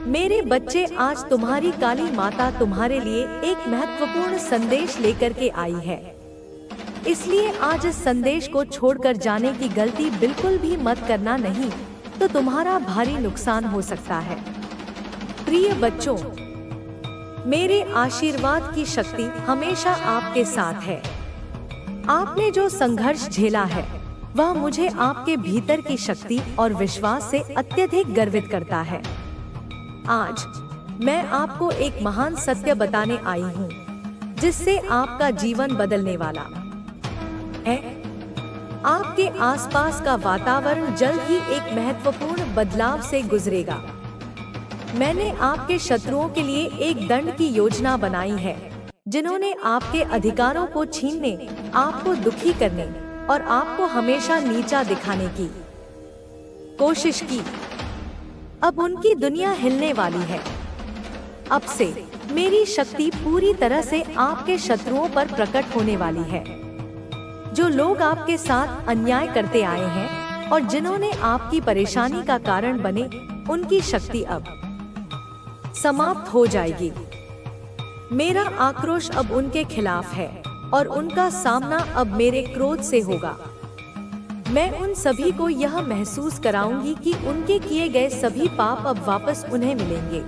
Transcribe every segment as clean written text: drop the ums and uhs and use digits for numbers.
मेरे बच्चे, आज तुम्हारी काली माता तुम्हारे लिए एक महत्वपूर्ण संदेश लेकर के आई है। इसलिए आज इस संदेश को छोड़कर जाने की गलती बिल्कुल भी मत करना, नहीं तो तुम्हारा भारी नुकसान हो सकता है। प्रिय बच्चों, मेरे आशीर्वाद की शक्ति हमेशा आपके साथ है। आपने जो संघर्ष झेला है वह मुझे आपके भीतर की शक्ति और विश्वास से अत्यधिक गर्वित करता है। आज मैं आपको एक महान सत्य बताने आई हूँ जिससे आपका जीवन बदलने वाला है। आपके आसपास का वातावरण जल्द ही एक महत्वपूर्ण बदलाव से गुजरेगा। मैंने आपके शत्रुओं के लिए एक दंड की योजना बनाई है, जिन्होंने आपके अधिकारों को छीनने, आपको दुखी करने और आपको हमेशा नीचा दिखाने की कोशिश की। अब उनकी दुनिया हिलने वाली है। अब से मेरी शक्ति पूरी तरह से आपके शत्रुओं पर प्रकट होने वाली है। जो लोग आपके साथ अन्याय करते आए हैं और जिन्होंने आपकी परेशानी का कारण बने, उनकी शक्ति अब समाप्त हो जाएगी। मेरा आक्रोश अब उनके खिलाफ है और उनका सामना अब मेरे क्रोध से होगा। मैं उन सभी को यह महसूस कराऊंगी कि उनके किए गए सभी पाप अब वापस उन्हें मिलेंगे।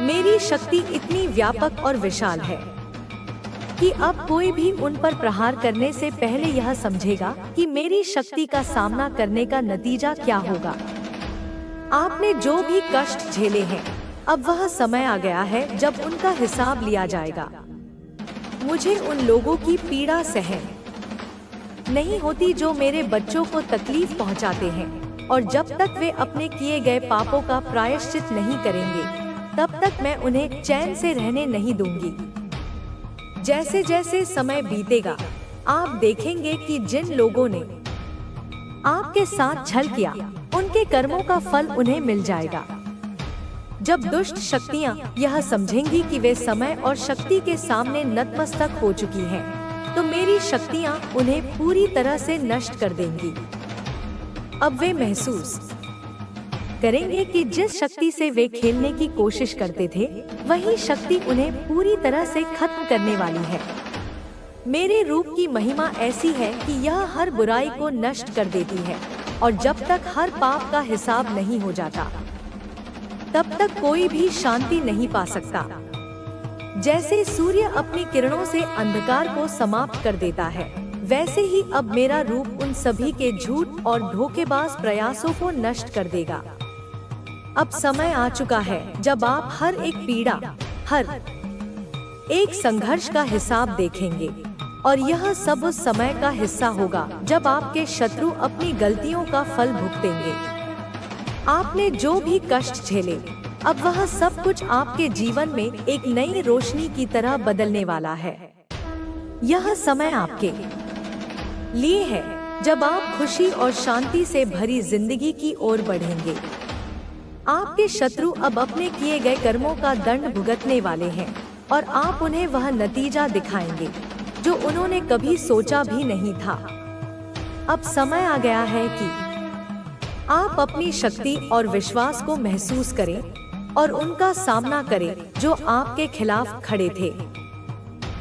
मेरी शक्ति इतनी व्यापक और विशाल है कि अब कोई भी उन पर प्रहार करने से पहले यह समझेगा कि मेरी शक्ति का सामना करने का नतीजा क्या होगा। आपने जो भी कष्ट झेले हैं, अब वह समय आ गया है जब उनका हिसाब लिया जाएगा। मुझे उन लोगों की पीड़ा सहन नहीं होती जो मेरे बच्चों को तकलीफ पहुंचाते हैं, और जब तक वे अपने किए गए पापों का प्रायश्चित नहीं करेंगे, तब तक मैं उन्हें चैन से रहने नहीं दूंगी। जैसे जैसे समय बीतेगा, आप देखेंगे कि जिन लोगों ने आपके साथ छल किया, उनके कर्मों का फल उन्हें मिल जाएगा। जब दुष्ट शक्तियां यह समझेंगी कि वे समय और शक्ति के सामने नतमस्तक हो चुकी हैं, तो मेरी शक्तियां उन्हें पूरी तरह से नष्ट कर देंगी। अब वे महसूस करेंगे कि जिस शक्ति से वे खेलने की कोशिश करते थे, वही शक्ति उन्हें पूरी तरह से खत्म करने वाली है। मेरे रूप की महिमा ऐसी है कि यह हर बुराई को नष्ट कर देती है, और जब तक हर पाप का हिसाब नहीं हो जाता, तब तक कोई भी शांति नहीं पा सकता। जैसे सूर्य अपनी किरणों से अंधकार को समाप्त कर देता है, वैसे ही अब मेरा रूप उन सभी के झूठ और धोखेबाज प्रयासों को नष्ट कर देगा। अब समय आ चुका है जब आप हर एक पीड़ा, हर एक संघर्ष का हिसाब देखेंगे, और यह सब उस समय का हिस्सा होगा जब आपके शत्रु अपनी गलतियों का फल भुगतेंगे। आपने जो भी कष्ट झेले, अब वह सब कुछ आपके जीवन में एक नई रोशनी की तरह बदलने वाला है। यह समय आपके लिए है जब आप खुशी और शांति से भरी जिंदगी की ओर बढ़ेंगे। आपके शत्रु अब अपने किए गए कर्मों का दंड भुगतने वाले हैं, और आप उन्हें वह नतीजा दिखाएंगे जो उन्होंने कभी सोचा भी नहीं था। अब समय आ गया है कि आप अपनी शक्ति और विश्वास को महसूस करें और उनका सामना करें जो आपके खिलाफ खड़े थे।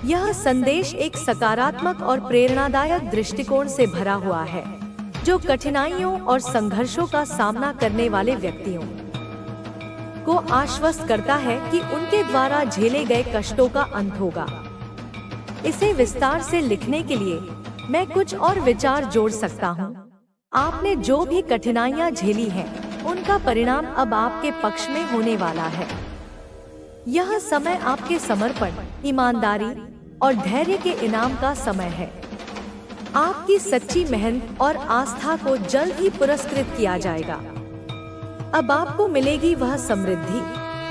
यह संदेश एक सकारात्मक और प्रेरणादायक दृष्टिकोण से भरा हुआ है, जो कठिनाइयों और संघर्षों का सामना करने वाले व्यक्तियों को आश्वस्त करता है कि उनके द्वारा झेले गए कष्टों का अंत होगा। इसे विस्तार से लिखने के लिए मैं कुछ और विचार जोड़ सकता हूँ। आपने जो भी कठिनाइयाँ झेली हैं, उनका परिणाम अब आपके पक्ष में होने वाला है। यह समय आपके समर्पण, ईमानदारी और धैर्य के इनाम का समय है। आपकी सच्ची मेहनत और आस्था को जल्द ही पुरस्कृत किया जाएगा। अब आपको मिलेगी वह समृद्धि,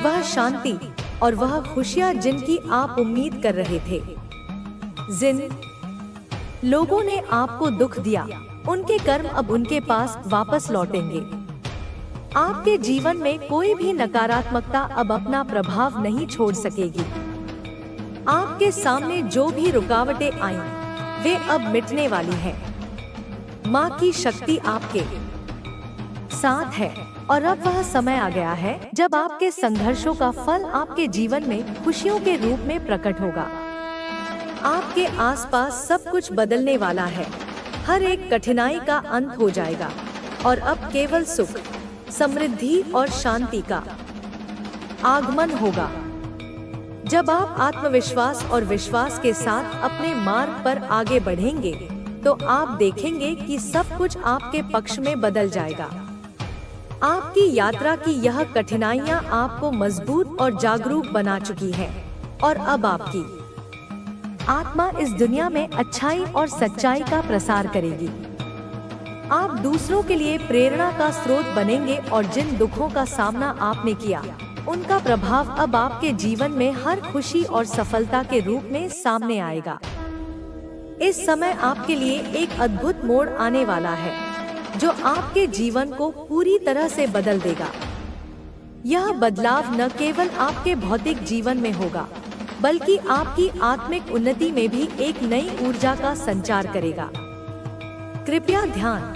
वह शांति और वह खुशियाँ जिनकी आप उम्मीद कर रहे थे। जिन लोगों ने आपको दुख दिया, उनके कर्म अब उनके पास वापस लौटेंगे। आपके जीवन में कोई भी नकारात्मकता अब अपना प्रभाव नहीं छोड़ सकेगी। आपके सामने जो भी रुकावटें आईं, वे अब मिटने वाली हैं। माँ की शक्ति आपके साथ है और अब वह समय आ गया है जब आपके संघर्षों का फल आपके जीवन में खुशियों के रूप में प्रकट होगा। आपके आसपास सब कुछ बदलने वाला है। हर एक कठिनाई का अंत हो जाएगा और अब केवल सुख, समृद्धि और शांति का आगमन होगा। जब आप आत्मविश्वास और विश्वास के साथ अपने मार्ग पर आगे बढ़ेंगे तो आप देखेंगे कि सब कुछ आपके पक्ष में बदल जाएगा। आपकी यात्रा की यह कठिनाइयां आपको मजबूत और जागरूक बना चुकी हैं और अब आपकी आत्मा इस दुनिया में अच्छाई और सच्चाई का प्रसार करेगी। आप दूसरों के लिए प्रेरणा का स्रोत बनेंगे और जिन दुखों का सामना आपने किया उनका प्रभाव अब आपके जीवन में हर खुशी और सफलता के रूप में सामने आएगा। इस समय आपके लिए एक अद्भुत मोड़ आने वाला है जो आपके जीवन को पूरी तरह से बदल देगा। यह बदलाव न केवल आपके भौतिक जीवन में होगा बल्कि आपकी आत्मिक उन्नति में भी एक नई ऊर्जा का संचार करेगा। कृपया ध्यान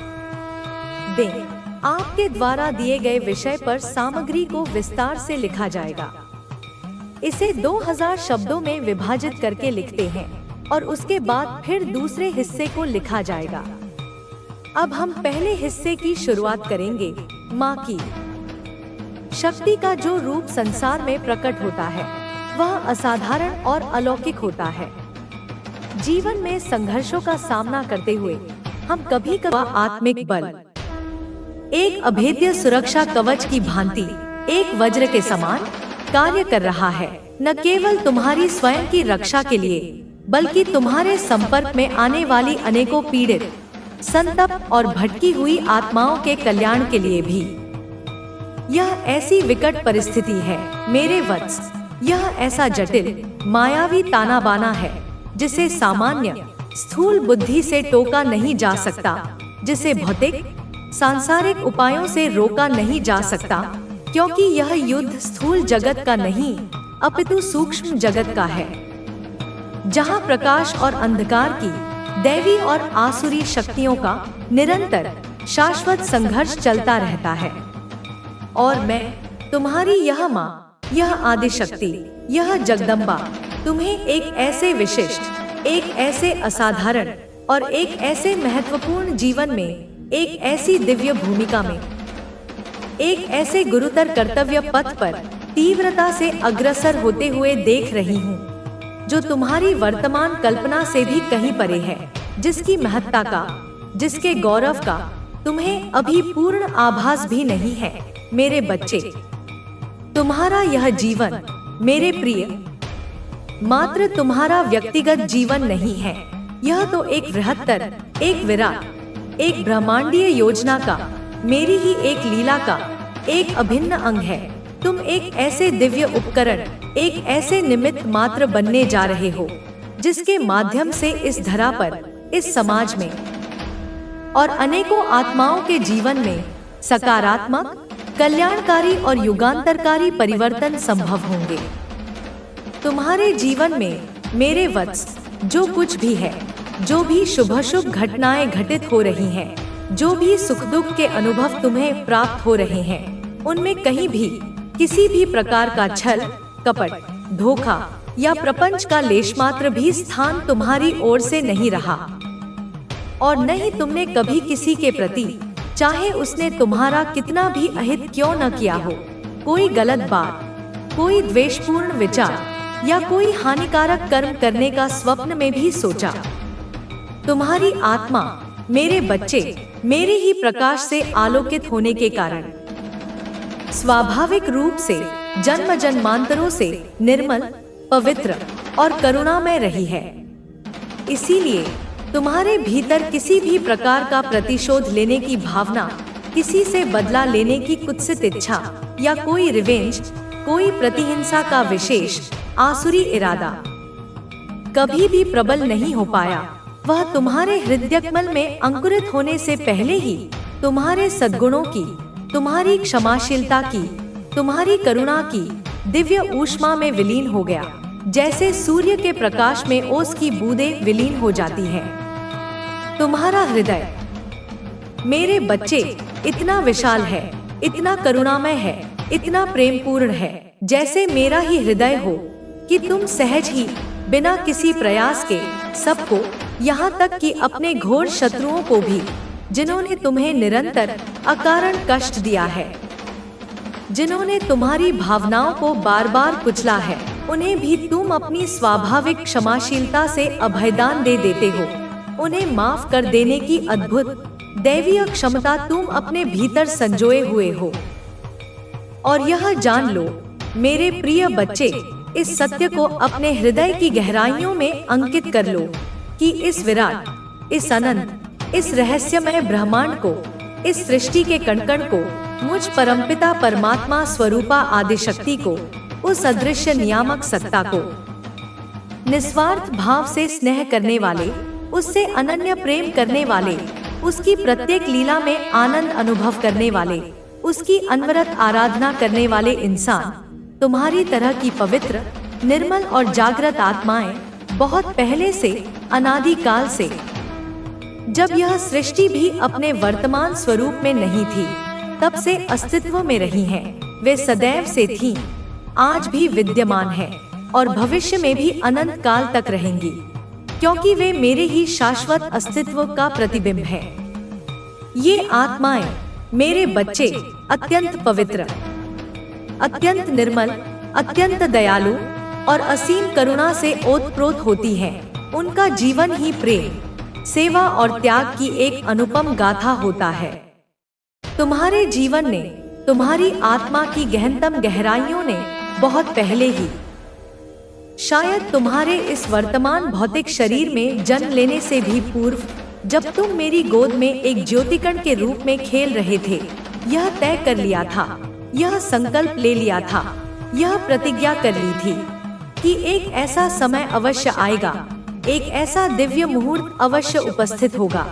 दें, आपके द्वारा दिए गए विषय पर सामग्री को विस्तार से लिखा जाएगा। इसे 2000 शब्दों में विभाजित करके लिखते हैं और उसके बाद फिर दूसरे हिस्से को लिखा जाएगा। अब हम पहले हिस्से की शुरुआत करेंगे। माँ की शक्ति का जो रूप संसार में प्रकट होता है वह असाधारण और अलौकिक होता है। जीवन में संघर्षों का सामना करते हुए हम कभी-कभार आत्मिक बल एक अभेद्य सुरक्षा कवच की भांति एक वज्र के समान कार्य कर रहा है, न केवल तुम्हारी स्वयं की रक्षा के लिए बल्कि तुम्हारे संपर्क में आने वाली अनेकों पीड़ित, संतप्त और भटकी हुई आत्माओं के कल्याण के लिए भी। यह ऐसी विकट परिस्थिति है मेरे वत्स, यह ऐसा जटिल मायावी ताना बाना है जिसे सामान्य स्थूल बुद्धि से टोका नहीं जा सकता, जिसे भौतिक सांसारिक उपायों से रोका नहीं जा सकता, क्योंकि यह युद्ध स्थूल जगत का नहीं अपितु सूक्ष्म जगत का है, जहां प्रकाश और अंधकार की, दैवी और आसुरी शक्तियों का निरंतर शाश्वत संघर्ष चलता रहता है। और मैं तुम्हारी यह माँ, यह आदिशक्ति, यह जगदम्बा तुम्हें एक ऐसे विशिष्ट, एक ऐसे असाधारण और एक ऐसे महत्वपूर्ण जीवन में, एक ऐसी दिव्य भूमिका में, एक ऐसे गुरुतर कर्तव्य पथ पर तीव्रता से अग्रसर होते हुए देख रही हूँ जो तुम्हारी वर्तमान कल्पना से भी कहीं परे है, जिसकी महत्ता का, जिसके गौरव का तुम्हें अभी पूर्ण आभास भी नहीं है। मेरे बच्चे, तुम्हारा यह जीवन मेरे प्रिय मात्र तुम्हारा व्यक्तिगत जीवन नहीं है, यह तो एक बृहत्तर, एक विराट, एक ब्रह्मांडीय योजना का, मेरी ही एक लीला का एक अभिन्न अंग है। तुम एक ऐसे दिव्य उपकरण, एक ऐसे निमित्त मात्र बनने जा रहे हो जिसके माध्यम से इस धरा पर, इस समाज में और अनेकों आत्माओं के जीवन में सकारात्मक, कल्याणकारी और युगांतरकारी परिवर्तन संभव होंगे। तुम्हारे जीवन में मेरे वत्स जो कुछ भी है, जो भी शुभ घटनाएं घटित हो रही हैं, जो भी सुख दुख के अनुभव तुम्हें प्राप्त हो रहे हैं, उनमें कहीं भी किसी भी प्रकार का छल, कपट, धोखा या प्रपंच का लेशमात्र भी स्थान तुम्हारी ओर से नहीं रहा। और न ही तुमने कभी किसी के प्रति, चाहे उसने तुम्हारा कितना भी अहित क्यों न किया हो, कोई गलत बात, कोई द्वेषपूर्ण विचार या कोई हानिकारक कर्म करने का स्वप्न में भी सोचा। तुम्हारी आत्मा, मेरे बच्चे, मेरे ही प्रकाश से आलोकित होने के कारण स्वाभाविक रूप से जन्म जन्मांतरों से निर्मल, पवित्र और करुणामय रही है। इसीलिए तुम्हारे भीतर किसी भी प्रकार का प्रतिशोध लेने की भावना, किसी से बदला लेने की कुत्सित इच्छा या कोई रिवेंज, कोई प्रतिहिंसा का विशेष आसुरी इरादा कभी भी प्रबल नहीं हो पाया। वह तुम्हारे हृदयकमल में अंकुरित होने से पहले ही तुम्हारे सद्गुणों की, तुम्हारी क्षमाशीलता की, तुम्हारी करुणा की दिव्य ऊष्मा में विलीन हो गया, जैसे सूर्य के प्रकाश में ओस की बूंदें विलीन हो जाती हैं। तुम्हारा हृदय, मेरे बच्चे, इतना विशाल है इतना करुणामय है, इतना प्रेमपूर्ण है, जैसे मेरा ही हृदय हो, कि तुम सहज ही बिना किसी प्रयास के सबको, यहाँ तक कि अपने घोर शत्रुओं को भी, जिन्होंने तुम्हें निरंतर अकारण कष्ट दिया है, जिन्होंने तुम्हारी भावनाओं को बार बार कुचला है, उन्हें भी तुम अपनी स्वाभाविक क्षमाशीलता से अभयदान दे देते हो। उन्हें माफ कर देने की अद्भुत दैवीय क्षमता तुम अपने भीतर संजोए हुए हो। और यह जान लो मेरे प्रिय बच्चे, इस सत्य को अपने हृदय की गहराइयों में अंकित कर लो कि इस विराट, इस अनंत, इस रहस्यमय ब्रह्मांड को, इस सृष्टि के कण-कण को, मुझ परमपिता परमात्मा स्वरूपा आदिशक्ति को, उस अदृश्य नियामक सत्ता को, निस्वार्थ भाव से स्नेह करने वाले, उससे अनन्य प्रेम करने वाले, उसकी प्रत्येक लीला में आनंद अनुभव करने वाले, उसकी अनवरत आराधना करने वाले इंसान, तुम्हारी तरह की पवित्र, निर्मल और जागृत आत्माएं बहुत पहले से, अनादि काल से, जब यह सृष्टि भी अपने वर्तमान स्वरूप में नहीं थी, तब से अस्तित्व में रही हैं। वे सदैव से थीं, आज भी विद्यमान हैं और भविष्य में भी अनंत काल तक रहेंगी, क्योंकि वे मेरे ही शाश्वत अस्तित्व का प्रतिबिंब हैं। ये आत्माएं, मेरे बच्चे, अत्यंत पवित्र, अत्यंत निर्मल, अत्यंत दयालु और असीम करुणा से ओतप्रोत होती हैं। उनका जीवन ही प्रेम, सेवा और त्याग की एक अनुपम गाथा होता है। तुम्हारे जीवन ने, तुम्हारी आत्मा की गहनतम गहराइयों ने बहुत पहले ही, शायद तुम्हारे इस वर्तमान भौतिक शरीर में जन्म लेने से भी पूर्व, जब तुम मेरी गोद में एक ज्योतिकण के रूप में खेल रहे थे, यह तय कर लिया था, यह संकल्प ले लिया था, यह प्रतिज्ञा कर ली थी कि एक ऐसा समय अवश्य आएगा, एक ऐसा दिव्य मुहूर्त अवश्य उपस्थित होगा,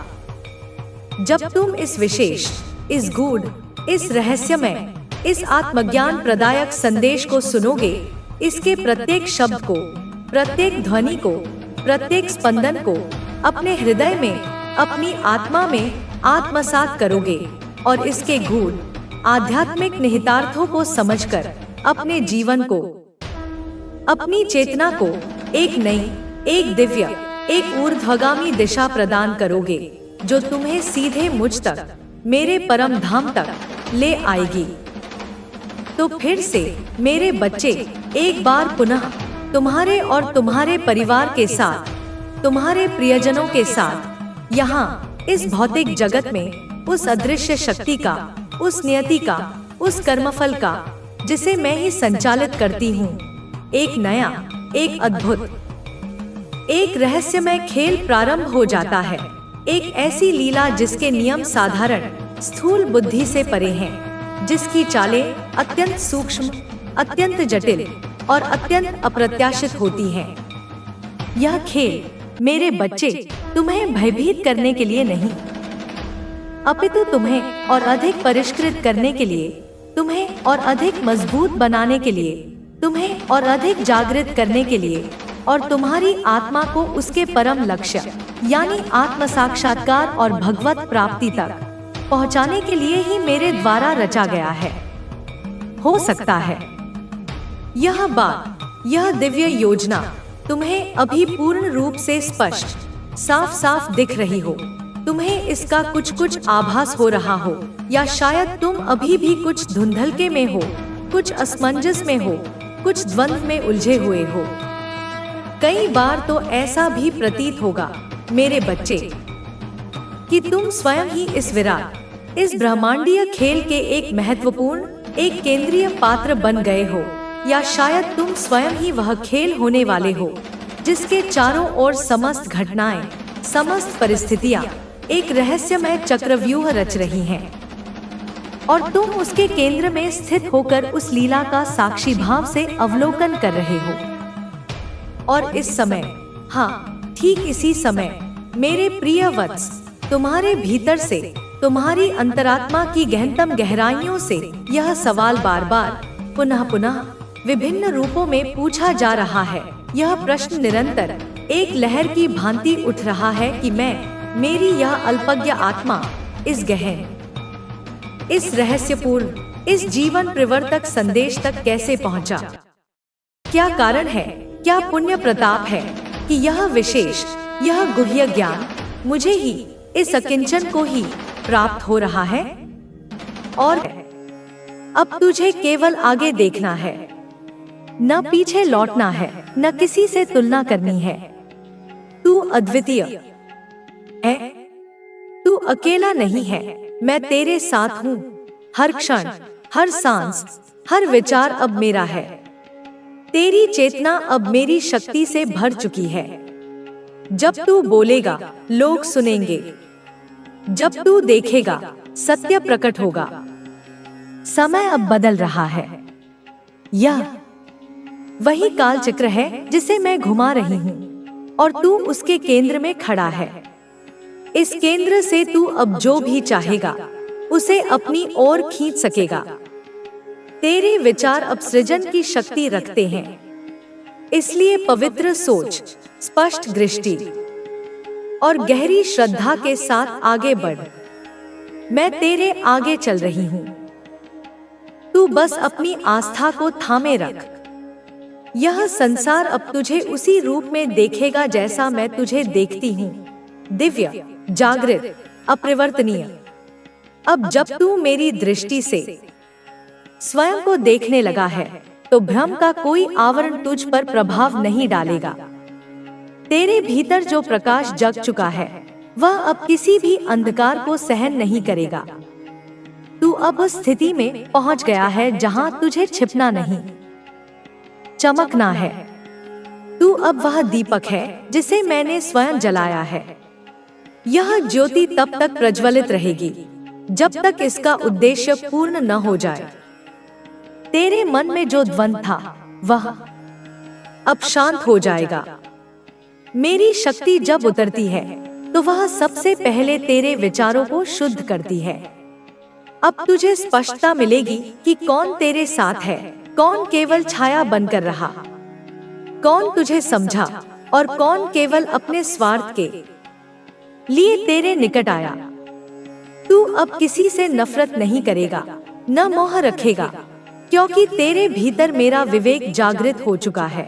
जब तुम इस विशेष, इस गूढ़, इस रहस्यमय, इस आत्मज्ञान प्रदायक संदेश को सुनोगे। इसके प्रत्येक शब्द को, प्रत्येक ध्वनि को, प्रत्येक स्पंदन को अपने हृदय में, अपनी आत्मा में आत्मसात करोगे और इसके गूढ़ आध्यात्मिक निहितार्थों को समझकर अपने जीवन को, अपनी चेतना को एक नई, एक दिव्य, एक ऊर्ध्वगामी दिशा प्रदान करोगे, जो तुम्हें सीधे मुझ तक, मेरे परम धाम तक ले आएगी। तो फिर से मेरे बच्चे, एक बार पुनः तुम्हारे और तुम्हारे परिवार के साथ, तुम्हारे प्रियजनों के साथ, यहाँ इस भौतिक जगत में उस अदृश्य शक्ति का, उस नियति का, उस कर्मफल का, जिसे मैं ही संचालित करती हूँ, एक नया, एक अद्भुत, एक रहस्यमय खेल प्रारंभ हो जाता है। एक ऐसी लीला जिसके नियम साधारण, स्थूल बुद्धि से परे हैं, जिसकी चालें अत्यंत सूक्ष्म, अत्यंत जटिल और अत्यंत अप्रत्याशित होती हैं। यह खेल मेरे बच्चे तुम्हें भयभीत करने के लिए नहीं, अपितु तुम्हें और अधिक परिष्कृत करने के लिए, तुम्हें और अधिक मजबूत बनाने के लिए, तुम्हें और अधिक जागृत करने के लिए और तुम्हारी आत्मा को उसके परम लक्ष्य यानी आत्म साक्षात्कार और भगवत प्राप्ति तक पहुंचाने के लिए ही मेरे द्वारा रचा गया है। हो सकता है यह बात, यह दिव्य योजना तुम्हें अभी पूर्ण रूप से स्पष्ट, साफ साफ दिख रही हो, तुम्हें इसका कुछ कुछ आभास हो रहा हो, या शायद तुम अभी भी कुछ धुंधलके में हो, कुछ असमंजस में हो, कुछ द्वंद्व में उलझे हुए हो। कई बार तो ऐसा भी प्रतीत होगा मेरे बच्चे कि तुम स्वयं ही इस विराट, इस ब्रह्मांडीय खेल के एक महत्वपूर्ण, एक केंद्रीय पात्र बन गए हो, या शायद तुम स्वयं ही वह खेल होने वाले हो जिसके चारों ओर समस्त घटनाएं, समस्त परिस्थितियां एक रहस्यमय चक्रव्यूह रच रही हैं, और तुम उसके केंद्र में स्थित होकर उस लीला का साक्षी भाव से अवलोकन कर रहे हो। और इस समय, हाँ ठीक इसी समय, मेरे प्रिय वत्स, तुम्हारे भीतर से, तुम्हारी अंतरात्मा की गहनतम गहराइयों से यह सवाल बार बार, पुनः पुनः, विभिन्न रूपों में पूछा जा रहा है। यह प्रश्न निरंतर एक लहर की भांति उठ रहा है कि मैं, मेरी यह अल्पज्ञ आत्मा, इस गहन, इस रहस्यपूर्ण, इस जीवन परिवर्तक संदेश तक कैसे पहुंचा? क्या कारण है, क्या पुण्य प्रताप है कि यह विशेष, यह गुह्य ज्ञान मुझे ही, इस अकिंचन को ही प्राप्त हो रहा है? और अब तुझे केवल आगे देखना है, न पीछे लौटना है, न किसी से तुलना करनी है। तू अद्वितीय है, तू अकेला नहीं है, मैं तेरे साथ हूँ। हर क्षण, हर सांस, हर विचार अब मेरा है। तेरी चेतना अब मेरी शक्ति से भर चुकी है। जब तू बोलेगा, लोग सुनेंगे। जब तू देखेगा, सत्य प्रकट होगा। समय अब बदल रहा है। यह वही काल चक्र है जिसे मैं घुमा रही हूँ और तू उसके केंद्र में खड़ा है। इस केंद्र से तू अब जो भी चाहेगा उसे अपनी ओर खींच सकेगा। तेरे विचार अब सृजन की शक्ति रखते हैं, इसलिए पवित्र सोच, स्पष्ट दृष्टि और गहरी श्रद्धा के साथ आगे बढ़। मैं तेरे आगे चल रही हूँ, तू बस अपनी आस्था को थामे रख। यह संसार अब तुझे उसी रूप में देखेगा जैसा मैं तुझे देखती हूँ, दिव्य, जागृत, अपरिवर्तनीय। अब जब तू मेरी दृष्टि से स्वयं को देखने लगा है, तो भ्रम का कोई आवरण तुझ पर प्रभाव नहीं डालेगा। तेरे भीतर जो प्रकाश जग चुका है, वह अब किसी भी अंधकार को सहन नहीं करेगा। तू अब उस स्थिति में पहुंच गया है जहां तुझे छिपना नहीं, चमकना है। तू अब वह दीपक है जिसे मैंने स्वयं जलाया है। यह ज्योति तब तक प्रज्वलित रहेगी जब तक इसका उद्देश्य पूर्ण न हो जाए। तेरे मन में जो द्वंद्व था, वह अब शांत हो जाएगा। मेरी शक्ति जब उतरती है, तो वह सबसे पहले तेरे विचारों को शुद्ध करती है। अब तुझे स्पष्टता मिलेगी कि कौन तेरे साथ है, कौन केवल छाया बनकर रहा, कौन तुझे समझा और कौन केवल अपने स्वार्थ के लिए तेरे निकट आया। तू अब किसी से नफरत नहीं करेगा, न मोह रखेगा, क्योंकि तेरे भीतर मेरा विवेक जागृत हो चुका है।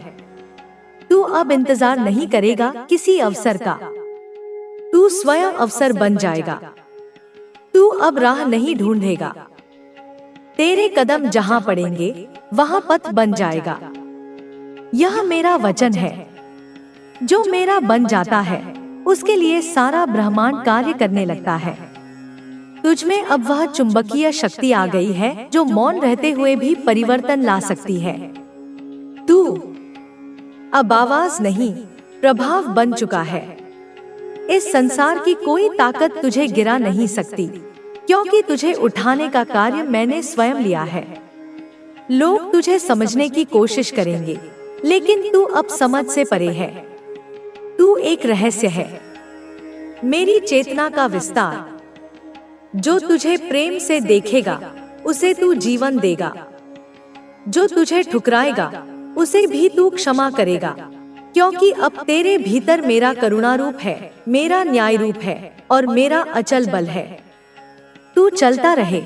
तू अब इंतजार नहीं करेगा किसी अवसर का, तू स्वयं अवसर बन जाएगा। तू अब राह नहीं ढूंढेगा, तेरे कदम जहां पड़ेंगे वहां पथ बन जाएगा। यह मेरा वचन है, जो मेरा बन जाता है उसके लिए सारा ब्रह्मांड कार्य करने लगता है। तुझमें अब वह चुंबकीय शक्ति आ गई है जो मौन रहते हुए भी परिवर्तन ला सकती है। तू अब आवाज नहीं, प्रभाव बन चुका है। इस संसार की कोई ताकत तुझे गिरा नहीं सकती, क्योंकि तुझे उठाने का कार्य मैंने स्वयं लिया है। लोग तुझे समझने की कोशिश करेंगे, लेकिन तू अब समझ से परे है। तू एक रहस्य है, मेरी चेतना का विस्तार। जो तुझे प्रेम से देखेगा उसे तू जीवन देगा, जो तुझे ठुकराएगा उसे भी तू क्षमा करेगा, क्योंकि अब तेरे भीतर मेरा करुणा रूप है, मेरा न्याय रूप है और मेरा अचल बल है। तू चलता रहे,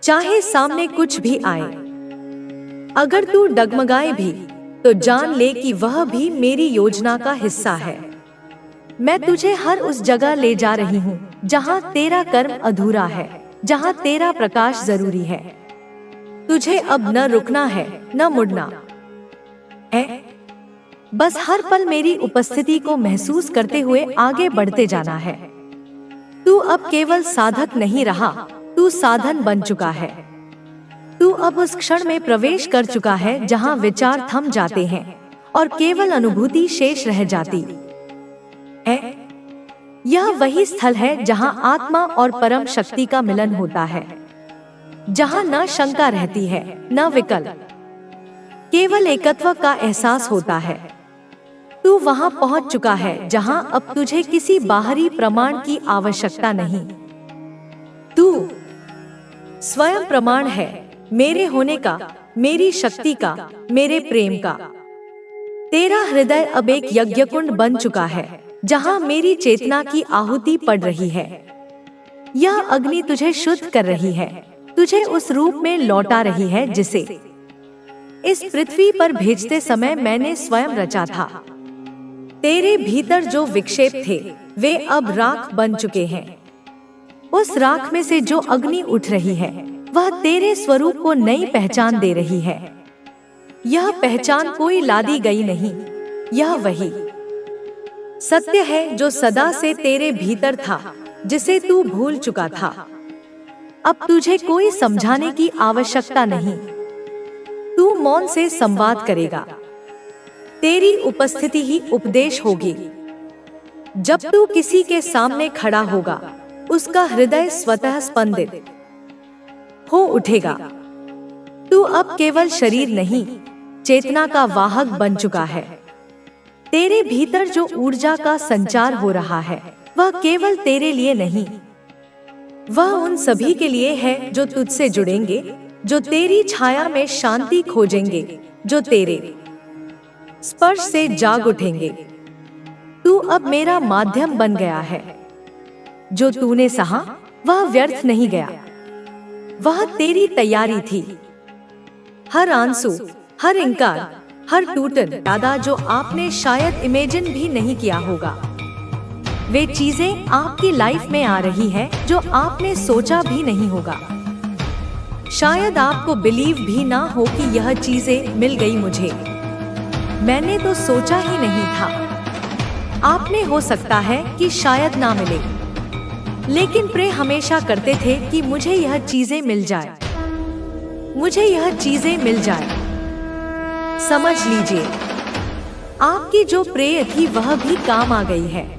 चाहे सामने कुछ भी आए। अगर तू डगमगाए भी तो जान ले कि वह भी मेरी योजना का हिस्सा है। मैं तुझे हर उस जगह ले जा रही हूँ जहाँ तेरा कर्म अधूरा है, जहाँ तेरा प्रकाश जरूरी है। तुझे अब न रुकना है, न मुड़ना है। बस हर पल मेरी उपस्थिति को महसूस करते हुए आगे बढ़ते जाना है। तू अब केवल साधक नहीं रहा, तू साधन बन चुका है। तू अब उस क्षण में प्रवेश कर चुका है जहाँ विचार थम जाते हैं और केवल अनुभूति शेष रह जाती है। यह वही स्थल है जहाँ आत्मा और परम शक्ति का मिलन होता है, जहाँ न शंका रहती है, न विकल्प, केवल एकत्व का एहसास होता है। तू वहां पहुंच चुका है जहां अब तुझे किसी बाहरी प्रमाण की आवश्यकता नहीं। तू स्वयं प्रमाण है, मेरे होने का, मेरी शक्ति का, मेरे प्रेम का। तेरा हृदय अब एक यज्ञकुंड बन चुका है जहां मेरी चेतना की आहुति पड़ रही है। यह अग्नि तुझे शुद्ध कर रही है, तुझे उस रूप में लौटा रही है जिसे इस पृथ्वी पर भेजते समय मैंने स्वयं रचा था। तेरे भीतर जो विक्षेप थे वे अब राख बन चुके हैं। उस राख में से जो अग्नि उठ रही है वह तेरे स्वरूप को नई पहचान दे रही है। यह पहचान कोई लादी गई नहीं, यह वही सत्य है जो सदा से तेरे भीतर था, जिसे तू भूल चुका था। अब तुझे कोई समझाने की आवश्यकता नहीं, तू मौन से संवाद करेगा। तेरी उपस्थिति ही उपदेश होगी। जब तू किसी के सामने खड़ा होगा, उसका हृदय स्वतः स्पंदित हो उठेगा। तू अब केवल शरीर नहीं, चेतना का वाहक बन चुका है। तेरे भीतर जो ऊर्जा का संचार हो रहा है वह केवल तेरे लिए नहीं, वह उन सभी के लिए है जो तुझसे जुड़ेंगे, जो तेरी छाया में शांति खोजेंगे, जो तेरे स्पर्श से जाग उठेंगे। तू अब मेरा माध्यम बन गया है। जो तूने सहा वह व्यर्थ नहीं गया, वह तेरी तैयारी थी। हर आंसू, हर इंकार, हर टूटन यादा जो आपने शायद इमेजिन भी नहीं किया होगा, वे चीजें आपकी लाइफ में आ रही हैं जो आपने सोचा भी नहीं होगा। शायद आपको बिलीव भी ना हो कि यह चीजें मिल गई मुझे, मैंने तो सोचा ही नहीं था। आपने हो सकता है कि शायद ना मिले, लेकिन प्रे हमेशा करते थे कि मुझे यह चीजें मिल जाए, मुझे यह चीजें मिल जाए। समझ लीजिए, आपकी जो प्रेय थी वह भी काम आ गई है।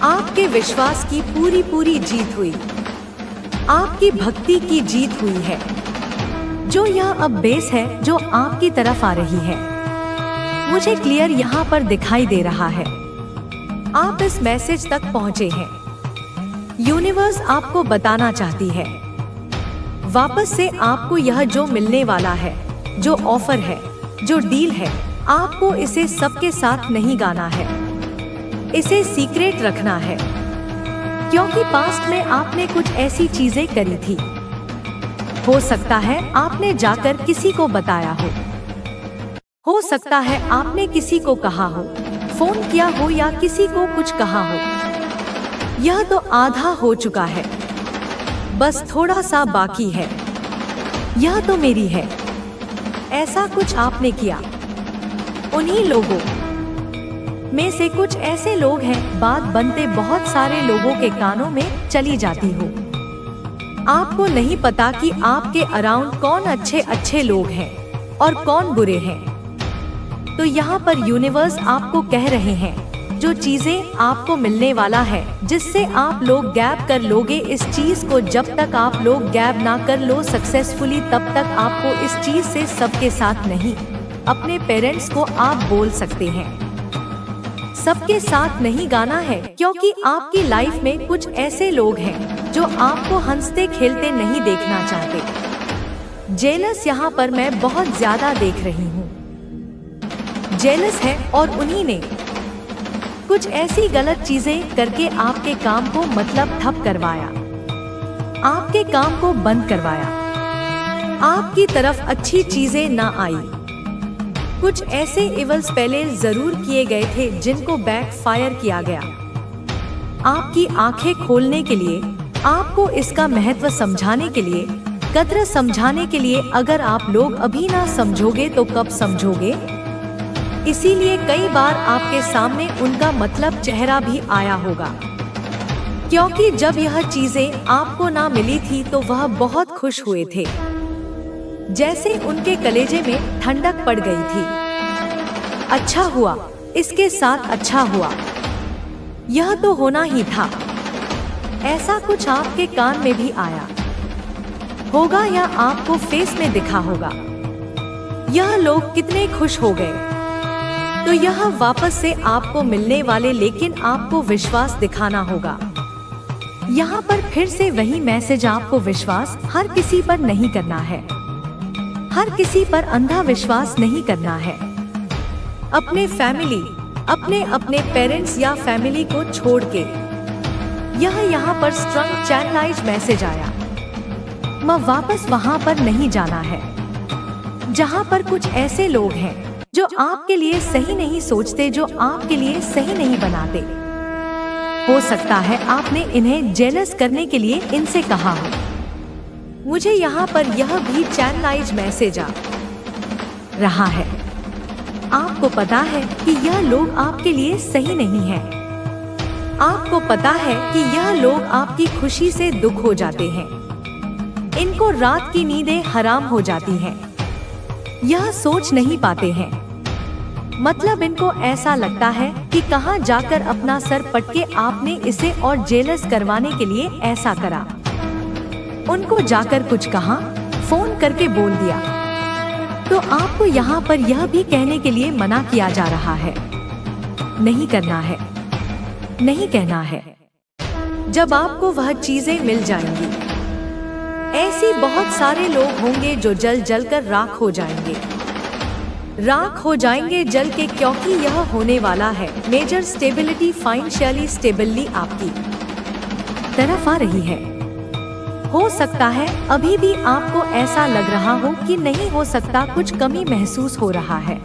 आपके विश्वास की पूरी जीत हुई, आपकी भक्ति की जीत हुई है। जो यह अब बेस है जो आपकी तरफ आ रही है, मुझे क्लियर यहाँ पर दिखाई दे रहा है। आप इस मैसेज तक पहुँचे हैं। यूनिवर्स आपको बताना चाहती है, वापस से आपको यह जो मिलने वाला है, जो ऑफर है, जो डील है, आपको इसे सबके साथ नहीं गाना है, इसे सीक्रेट रखना है। क्योंकि पास्ट में आपने कुछ ऐसी चीजें करी थी, हो सकता है आपने जाकर किसी को बताया हो सकता है आपने किसी को कहा हो, फोन किया हो या किसी को कुछ कहा हो। यह तो आधा हो चुका है, बस थोड़ा सा बाकी है। यह तो मेरी है। ऐसा कुछ आपने किया। उन्हीं लोगों में से कुछ ऐसे लोग हैं, बात बनते बहुत सारे लोगों के कानों में चली जाती हो। आपको नहीं पता कि आपके अराउंड कौन अच्छे लोग हैं और कौन बुरे हैं। तो यहाँ पर यूनिवर्स आपको कह रहे हैं, जो चीजें आपको मिलने वाला है, जिससे आप लोग गैप कर लोगे इस चीज को, जब तक आप लोग गैप ना कर लो सक्सेसफुली, तब तक आपको इस चीज से सबके साथ नहीं, अपने पेरेंट्स को आप बोल सकते हैं, सबके साथ नहीं गाना है। क्योंकि आपकी लाइफ में कुछ ऐसे लोग हैं जो आपको हंसते खेलते नहीं देखना चाहते। जेलस यहाँ पर मैं बहुत ज्यादा देख रही हूँ। जेलस है और उन्हीं ने कुछ ऐसी गलत चीजें करके आपके काम को मतलब ठप करवाया, आपके काम को बंद करवाया, आपकी तरफ अच्छी चीजें ना आई। कुछ ऐसे इवल्स पहले जरूर किए गए थे जिनको बैक फायर किया गया। आपकी आंखें खोलने के लिए, आपको इसका महत्व समझाने के लिए, कद्र समझाने के लिए। अगर आप लोग अभी ना समझोगे तो कब समझोगे? इसीलिए कई बार आपके सामने उनका मतलब चेहरा भी आया होगा, क्योंकि जब यह चीजें आपको ना मिली थी तो वह बहुत खुश हुए थे, जैसे उनके कलेजे में ठंडक पड़ गई थी। अच्छा हुआ, इसके साथ अच्छा हुआ, यह तो होना ही था। ऐसा कुछ आपके कान में भी आया होगा या आपको फेस में दिखा होगा। यह लोग कितने खुश हो गए। तो यह वापस से आपको मिलने वाले, लेकिन आपको विश्वास दिखाना होगा। यहाँ पर फिर से वही मैसेज, आपको विश्वास हर किसी पर नहीं करना है, हर किसी पर अंधा विश्वास नहीं करना है। अपने फैमिली, अपने पेरेंट्स या फैमिली को छोड़ के यह यहाँ पर स्ट्रंग चैनलाइज मैसेज आया। वापस वहाँ पर नहीं जाना है जहाँ पर कुछ ऐसे लोग हैं जो आपके लिए सही नहीं सोचते, जो आपके लिए सही नहीं बनाते। हो सकता है आपने इन्हें जेलस करने के लिए इनसे कहा हो। मुझे यहाँ पर यह भी चैनलाइज मैसेज आ रहा है। आपको पता है कि यह लोग आपके लिए सही नहीं है। आपको पता है कि यह लोग आपकी खुशी से दुख हो जाते हैं। इनको रात की नींदें हराम हो जाती हैं। यह सोच नहीं पाते हैं। मतलब इनको ऐसा लगता है कि कहां जाकर अपना सर पटके आपने इसे और जेलस करवाने के लिए ऐसा करा। उनको जाकर कुछ कहा, फोन करके बोल दिया। तो आपको यहाँ पर यह भी कहने के लिए मना किया जा रहा है, नहीं करना है, नहीं कहना है। जब आपको वह चीजें मिल जाएंगी, ऐसी बहुत सारे लोग होंगे जो जल जल कर राख हो जाएंगे। राख हो जाएंगे जल के, क्योंकि यह होने वाला है। मेजर स्टेबिलिटी फाइनेंशियली स्टेबली आपकी तरफ आ रही है। हो सकता है अभी भी आपको ऐसा लग रहा हो कि नहीं हो सकता, कुछ कमी महसूस हो रहा है,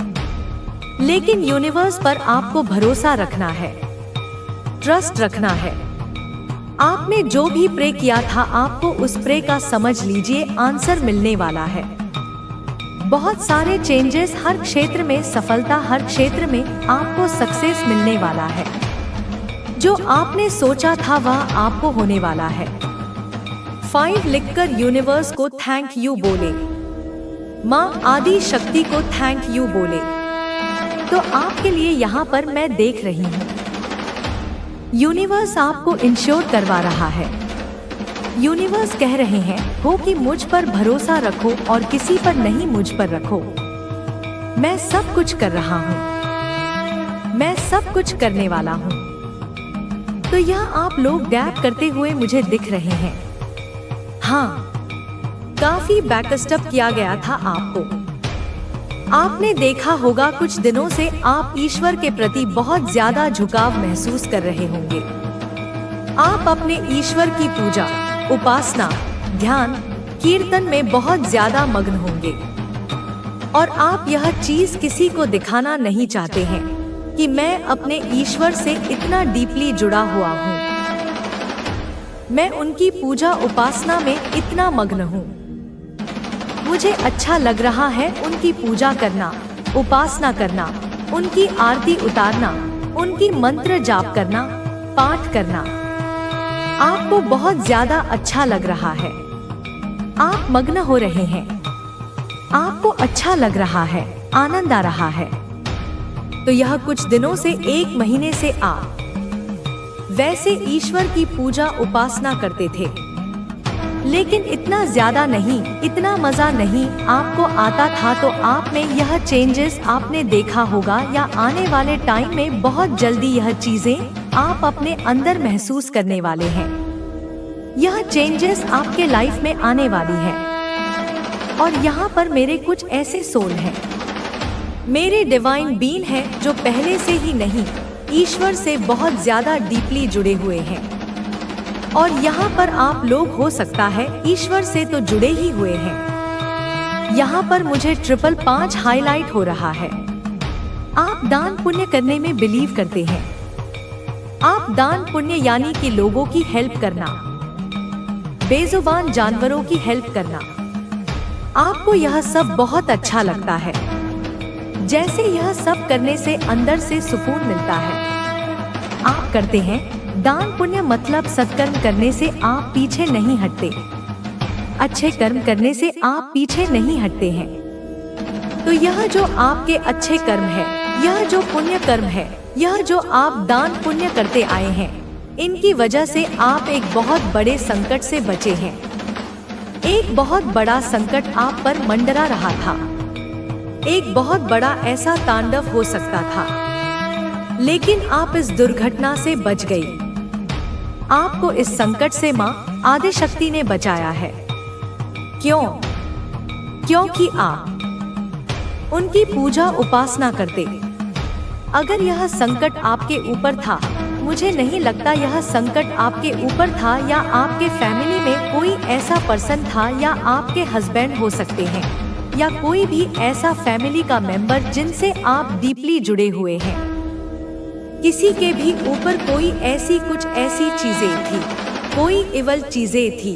लेकिन यूनिवर्स पर आपको भरोसा रखना है, ट्रस्ट रखना है। आपने जो भी प्रे किया था, आपको उस प्रे का समझ लीजिए आंसर मिलने वाला है। बहुत सारे चेंजेस हर क्षेत्र में, सफलता हर क्षेत्र में आपको सक्सेस मिलने वाला है। जो आपने सोचा था वह आपको होने वाला है। 5 लिखकर यूनिवर्स को थैंक यू बोले, माँ आदि शक्ति को थैंक यू बोले। तो आपके लिए यहाँ पर मैं देख रही हूँ, यूनिवर्स आपको इंश्योर करवा रहा है। यूनिवर्स कह रहे हैं हो कि मुझ पर भरोसा रखो और किसी पर नहीं, मुझ पर रखो। मैं सब कुछ कर रहा हूँ, मैं सब कुछ करने वाला हूँ। तो यह आप लोग गैप करते हुए मुझे दिख रहे हैं। हाँ, काफी बैकस्टअप किया गया था आपको। आपने देखा होगा कुछ दिनों से आप ईश्वर के प्रति बहुत ज्यादा झुकाव महसूस कर रहे होंगे। आप अपने ईश्वर की पूजा, उपासना, ध्यान, कीर्तन में बहुत ज्यादा मग्न होंगे और आप यह चीज किसी को दिखाना नहीं चाहते हैं कि मैं अपने ईश्वर से इतना डीपली जुड़ा हुआ हूँ, मैं उनकी पूजा उपासना में इतना मग्न हूँ। मुझे अच्छा लग रहा है उनकी पूजा करना, उपासना करना, उनकी आरती उतारना, उनकी मंत्र जाप करना, पाठ करना। आपको बहुत ज्यादा अच्छा लग रहा है। आप मग्न हो रहे हैं, आपको अच्छा लग रहा है, आनंद आ रहा है। तो यह कुछ दिनों से, 1 महीने से आप वैसे ईश्वर की पूजा उपासना करते थे, लेकिन इतना ज्यादा नहीं, इतना मजा नहीं आपको आता था। तो आप में यह चेंजेस आपने देखा होगा या आने वाले टाइम में बहुत जल्दी यह चीजें आप अपने अंदर महसूस करने वाले हैं। यह चेंजेस आपके लाइफ में आने वाली है। और यहाँ पर मेरे कुछ ऐसे सोल हैं, मेरे डिवाइन बीइंग हैं जो पहले से ही नहीं, ईश्वर से बहुत ज्यादा डीपली जुड़े हुए हैं। और यहाँ पर आप लोग हो सकता है ईश्वर से तो जुड़े ही हुए हैं। यहाँ पर मुझे 555 हाईलाइट हो रहा है। आप दान पुण्य करने में बिलीव करते हैं। आप दान पुण्य यानी कि लोगों की हेल्प करना, बेजुबान जानवरों की हेल्प करना, आपको यह सब बहुत अच्छा लगता है। जैसे यह सब करने से अंदर से सुकून मिलता है। आप करते हैं दान पुण्य, मतलब सत्कर्म करने से आप पीछे नहीं हटते, अच्छे कर्म करने से आप पीछे नहीं हटते हैं। तो यह जो आपके अच्छे कर्म है, यह जो पुण्य कर्म है, यह जो आप दान पुण्य करते आए हैं, इनकी वजह से आप एक बहुत बड़े संकट से बचे हैं। एक बहुत बड़ा संकट आप पर मंडरा रहा था, एक बहुत बड़ा ऐसा तांडव हो सकता था, लेकिन आप इस दुर्घटना से बच गई। आपको इस संकट से माँ आदि शक्ति ने बचाया है। क्यों? क्योंकि आप उनकी पूजा उपासना करते। अगर यह संकट आपके ऊपर था, मुझे नहीं लगता यह संकट आपके ऊपर था, या आपके फैमिली में कोई ऐसा पर्सन था, या आपके हस्बैंड हो सकते हैं, या कोई भी ऐसा फैमिली का मेंबर जिनसे आप डीपली जुड़े हुए हैं। किसी के भी ऊपर कोई ऐसी चीजें थी, कोई इवल चीजें थी।